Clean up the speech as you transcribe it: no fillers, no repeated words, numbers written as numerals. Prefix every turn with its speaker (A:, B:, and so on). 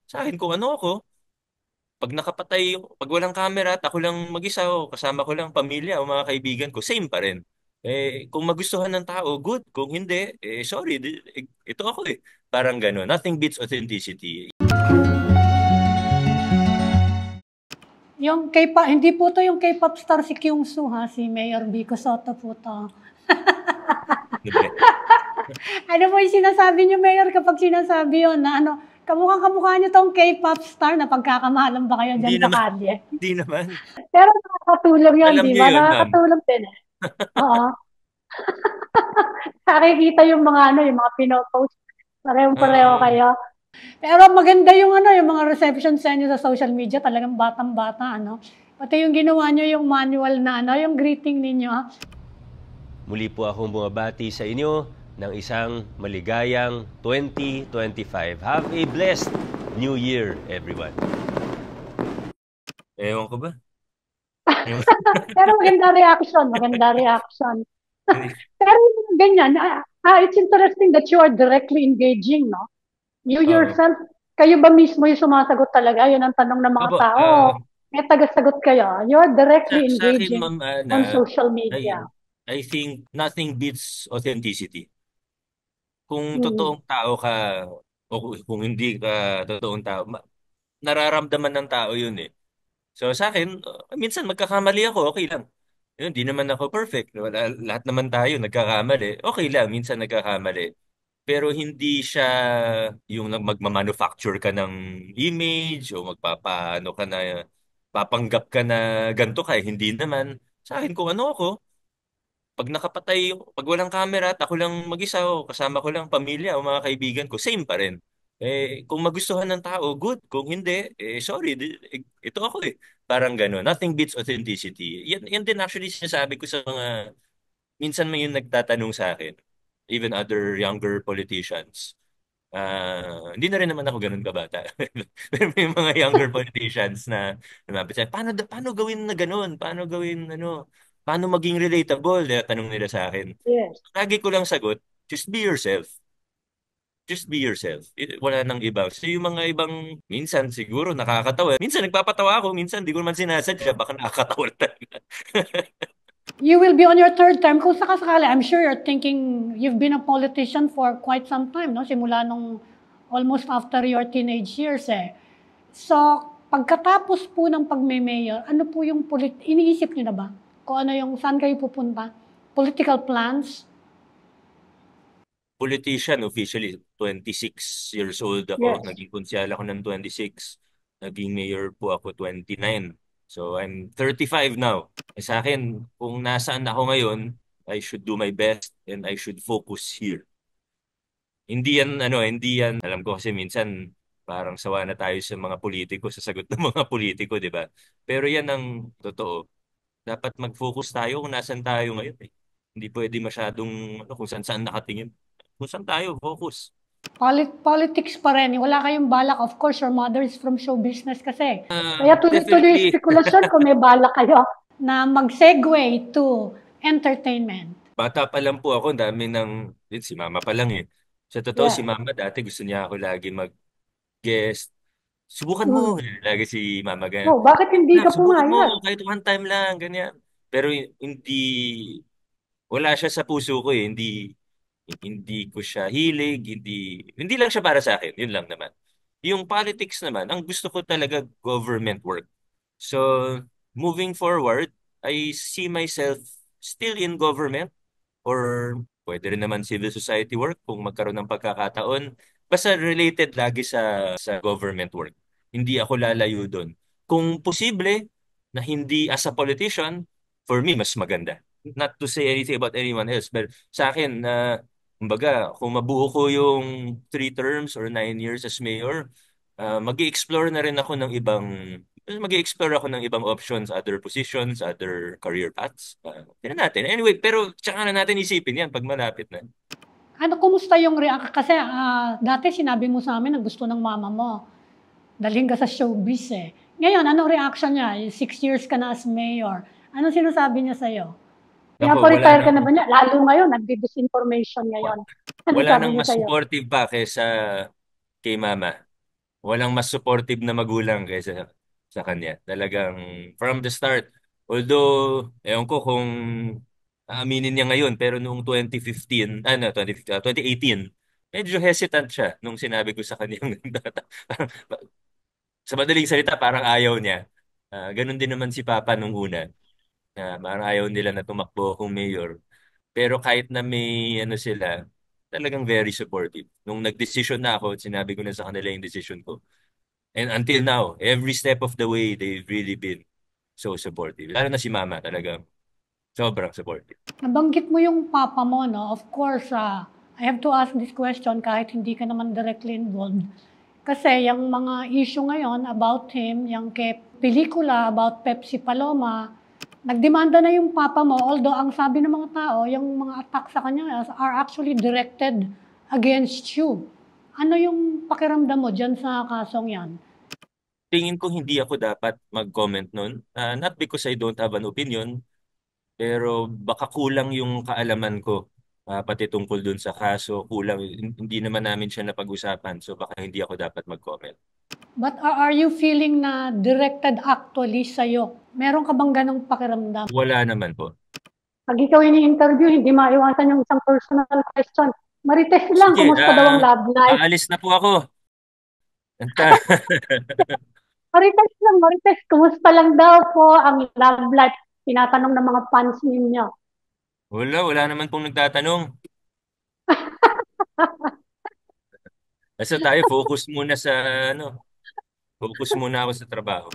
A: Sa akin, kung ano ako, pag walang camera at ako lang mag-isa o kasama ko lang pamilya o mga kaibigan ko, same pa rin. Kung magustuhan ng tao, good. Kung hindi, sorry, ito ako eh. Parang gano'n. Nothing beats authenticity.
B: Yung K-pop, hindi po to yung K-pop star si Kyungsu ha, si Mayor Vico Soto po to.
A: Ano ba?
B: Ano po yung sinasabi niyo, Mayor, kapag sinasabi yun na ano, kamukha niyo tong K-pop star na pagkakamalan ba kayo
A: Hindi
B: dyan sa
A: naman.
B: kalye?
A: Hindi naman.
B: Pero nakakatulong yun,
A: Alam
B: di
A: niyo
B: ba?
A: yun, ma'am.
B: Nakakatulong din eh. Oo. Nakikita yung mga ano, yung mga pinopost. Parehong-pareho
A: Oo.
B: kayo. Pero maganda yung ano, yung mga reception sa inyo sa social media, talagang batang-bata, ano. Pati yung ginawa nyo, yung manual na ano, yung greeting ninyo, ha?
C: Muli po akong bumabati sa inyo ng isang maligayang 2025. Have a blessed New Year, everyone.
A: Ewan ko ba? Ewan-
B: Pero maganda reaction, maganda reaction. Pero yung ganyan, it's interesting that you are directly engaging, no? You
A: Oo.
B: yourself, kayo ba mismo yung sumasagot talaga? Yun ang tanong ng mga
A: Opo,
B: tao. May tagasagot kayo. You're directly
A: sa akin,
B: engaging
A: ma'am
B: on
A: Ana,
B: social media.
A: I, I think nothing beats authenticity. Kung
B: Hmm.
A: totoong tao ka, o kung hindi ka totoong tao, nararamdaman ng tao yun eh. So sa akin, minsan magkakamali ako, okay lang. Yun, di naman ako perfect. Lahat naman tayo nagkakamali. Okay lang, minsan nagkakamali. Pero hindi siya yung magmamanufacture ka ng image o magpapaano ka na papanggap ka na ganito ka. Hindi naman. Sa akin, kung ano ako, pag walang camera at ako lang mag-isa o kasama ko lang pamilya o mga kaibigan ko, same pa rin. Kung magustuhan ng tao, good. Kung hindi, sorry, ito ako eh. Parang gano'n. Nothing beats authenticity. Yan din actually sinasabi ko sa mga, minsan may yung nagtatanong sa akin, even other younger politicians. Hindi na rin naman ako ganun kabata. Pero may mga younger politicians na lumapit sa akin, paano gawin na ganun? Paano gawin, ano, paano maging relatable? Tanong nila sa akin.
B: Yes.
A: Lagi ko lang sagot, just be yourself. Just be yourself. Wala nang iba. So yung mga ibang, minsan siguro nakakatawa. Minsan nagpapatawa ako, minsan di ko naman sinasadya, baka nakakatawa na talaga.
B: You will be on your third term. Kung sakasakali, I'm sure you're thinking you've been a politician for quite some time, no? Simula nung almost after your teenage years, eh. So, pagkatapos po ng pagme-mayor, ano po yung iniisip niyo na ba? Kung ano yung, saan kayo pupunta? Political plans?
A: Politician, officially 26 years old ako.
B: Yes.
A: Naging konsyal ako ng 26. Naging mayor po ako 29. So I'm 35 now. Sa akin, kung nasaan ako ngayon, I should do my best and I should focus here. Hindi yan, alam ko kasi minsan parang sawa na tayo sa mga politiko, sa sagot ng mga politiko, di ba? Pero yan ang totoo. Dapat mag-focus tayo kung nasaan tayo ngayon eh. Hindi pwede masyadong kung saan-saan nakatingin. Kung saan tayo, focus.
B: Politics pa rin. Wala kayong balak. Of course, your mother is from show business kasi. Kaya tuloy-tuloy yung
A: Definitely.
B: spekulasyon kung may balak kayo na mag-segue to entertainment.
A: Bata pa lang po ako, ang dami ng, si mama pa lang eh. Sa totoo, si
B: Yes.
A: mama dati gusto niya ako lagi mag-guest. Subukan mo.
B: Mm.
A: Lagi si mama ganyan.
B: Oh, bakit hindi
A: Nak,
B: ka
A: subukan mo
B: pumayag?
A: kahit one time lang, ganyan. Pero hindi, wala siya sa puso ko eh. Hindi ko siya hilig, hindi lang siya para sa akin. Yun lang naman. Yung politics naman, ang gusto ko talaga government work. So, moving forward, I see myself still in government or pwede rin naman civil society work kung magkaroon ng pagkakataon. Basta related lagi sa government work. Hindi ako lalayo doon. Kung posible na hindi as a politician, for me, mas maganda. Not to say anything about anyone else, but sa akin, kumbaga, kung mabuo ko yung 3 terms or 9 years as mayor, mag-explore na rin ako ng mag-explore ako ng ibang options, other positions, other career paths. Tingnan natin. Anyway, pero tsaka na natin isipin yan pag malapit na.
B: Ano, kumusta yung react? Kasi dati sinabi mo sa amin na gusto ng mama mo. Dalhin ka sa showbiz eh. Ngayon, anong reaction niya? 6 years ka na as mayor. Anong sinasabi niya sa'yo?
A: Nako,
B: Pinaparetire ka na ba niya? Lalo ngayon, nagdi-disinformation ngayon. Anong
A: wala
B: sabi
A: nang
B: niya
A: mas
B: sa'yo?
A: supportive pa kaysa kay mama. walang mas supportive na magulang kaysa sa kanya. Talagang from the start. Although, ewan ko kung aaminin niya ngayon, pero noong 2015, 2018, medyo hesitant siya nung sinabi ko sa kanya yung sa madaling salita, parang ayaw niya. Ganun din naman si Papa nung una. Parang ayaw nila na tumakbo akong mayor. Pero kahit na may ano sila, talagang very supportive. Nung nag-decision na ako, sinabi ko na sa kanila yung decision ko. And until now, every step of the way, they've really been so supportive. Lalo na si Mama, talagang sobrang supportive.
B: Nabanggit mo yung papa mo, no? Of course, I have to ask this question kahit hindi ka naman directly involved. Kasi yung mga issue ngayon about him, yung kay pelikula about Pepsi Paloma, nagdemanda na yung papa mo, although ang sabi ng mga tao, yung mga attack sa kanya are actually directed against you. Ano yung pakiramdam mo dyan sa kasong yan?
A: Tingin ko hindi ako dapat mag-comment nun. Not because I don't have an opinion, pero baka kulang yung kaalaman ko. Pati tungkol dun sa kaso, kulang. Hindi naman namin siya napag-usapan. So baka hindi ako dapat mag-comment.
B: But are you feeling na directed actually sa'yo? Meron ka bang ganong pakiramdam?
A: Wala naman po.
B: Pag ikaw ini-interview, hindi maiwasan yung isang personal question. Marites lang,
A: Sige,
B: kumusta daw ang love life?
A: aalis na po ako.
B: Marites lang, Marites, kumusta lang daw po ang love life? Tinatanong ng mga fans ninyo.
A: Wala naman pong nagtatanong. Basta tayo, focus muna sa, focus muna ako sa trabaho.